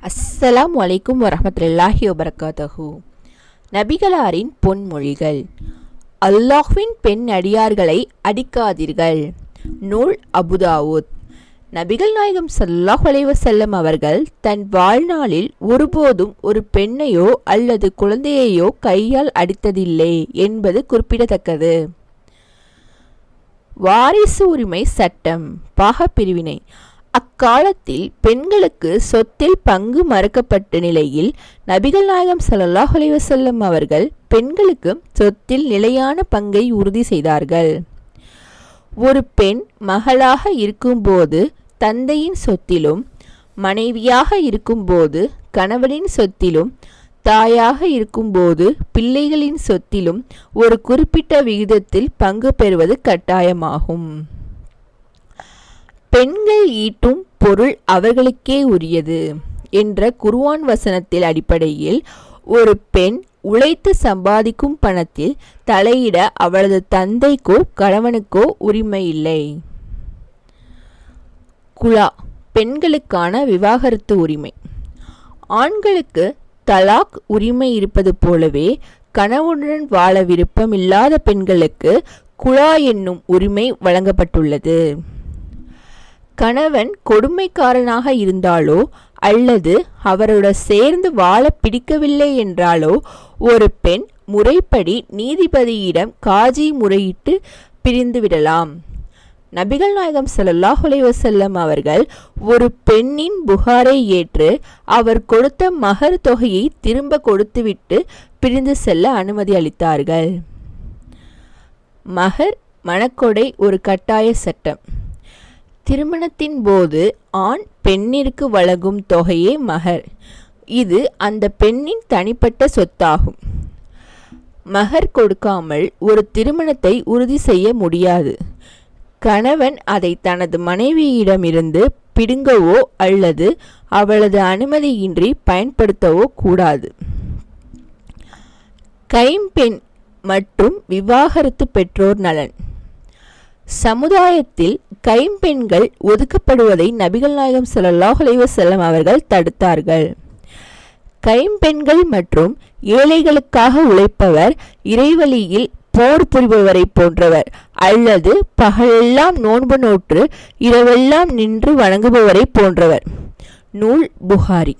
அஸ்ஸலாமு அலைக்கும் வரஹ்மத்துல்லாஹி வபரகாத்துஹு. நபிகளாரின் பொன்மொழிகள். அல்லாஹ்வின் பெண் அடியார்களை அடிக்காதீர்கள். நூல் அபுதாவுத். நபிகள் நாயகம் ஸல்லல்லாஹு அலைஹி வஸல்லம் அவர்கள் தன் வாழ்நாளில் ஒருபோதும் ஒரு பெண்ணையோ அல்லது குழந்தையையோ கையால் அடித்ததில்லை என்பது குறிப்பிடத்தக்கது. வாரிசு உரிமை சட்டம் பாகப்பிரிவினை. அக்காலத்தில் பெண்களுக்கு சொத்தில் பங்கு மறுக்கப்பட்ட நிலையில் நபிகள் நாயகம் ஸல்லல்லாஹு அலைஹி வஸல்லம் அவர்கள் பெண்களுக்கு சொத்தில் நிலையான பங்கை உறுதி செய்தார்கள். ஒரு பெண் மகளாக இருக்கும்போது தந்தையின் சொத்திலும், மனைவியாக இருக்கும்போது கணவனின் சொத்திலும், தாயாக இருக்கும்போது பிள்ளைகளின் சொத்திலும் ஒரு குறிப்பிட்ட விகிதத்தில் பங்கு பெறுவது கட்டாயமாகும். பெண்கள் ஈட்டும் பொருள் அவர்களுக்கே உரியது என்ற குர்ஆன் வசனத்தில் அடிப்படையில் ஒரு பெண் உழைத்து சம்பாதிக்கும் பணத்தில் தலையிட அவளது தந்தைக்கோ கணவனுக்கோ உரிமை இல்லை. குலா பெண்களுக்கான விவாகரத்து உரிமை. ஆண்களுக்கு தலாக் உரிமை இருப்பது போலவே கணவனுடன் வாழ விருப்பம் இல்லாத பெண்களுக்கு குலா என்னும் உரிமை வழங்கப்பட்டுள்ளது. கணவன் கொடுமைக்காரனாக இருந்தாலோ அல்லது அவருடன் சேர்ந்து வாழ பிடிக்கவில்லை என்றாலோ ஒரு பெண் முறைப்படி நீதிபதியிடம் காஜி முறையிட்டு பிரிந்துவிடலாம். நபிகள் நாயகம் ஸல்லல்லாஹு அலைஹி வஸல்லம் அவர்கள் ஒரு பெண்ணின் புகாரை ஏற்று அவர் கொடுத்த மகர் தொகையை திரும்ப கொடுத்துவிட்டு பிரிந்து செல்ல அனுமதி அளித்தார்கள். மகர் மணக்கொடை ஒரு கட்டாய சட்டம். திருமணத்தின் போது ஆண் பெண்ணிற்கு வழங்கும் தொகையே மகர். இது அந்த பெண்ணின் தனிப்பட்ட சொத்தாகும். மகர் கொடுக்காமல் ஒரு திருமணத்தை உறுதி செய்ய முடியாது. கணவன் அதை தனது மனைவியிடமிருந்து பிடுங்கவோ அல்லது அவளது அனுமதியின்றி பயன்படுத்தவோ கூடாது. கைம்பெண் மற்றும் விவாகரத்து பெற்றோர் நலன். சமுதாயத்தில் கைம்பெண்கள் ஒதுக்கப்படுவதை நபிகள் நாயகம் ஸல்லல்லாஹு அலைஹி வஸல்லம் அவர்கள் தடுத்தார்கள். கைம்பெண்கள் மற்றும் ஏழைகளுக்காக உழைப்பவர் இறைவழியில் போர் புரிபவரை போன்றவர் அல்லது பகலெல்லாம் நோன்பு நோற்று இரவெல்லாம் நின்று வணங்குபவரை போன்றவர். நூல் புகாரி.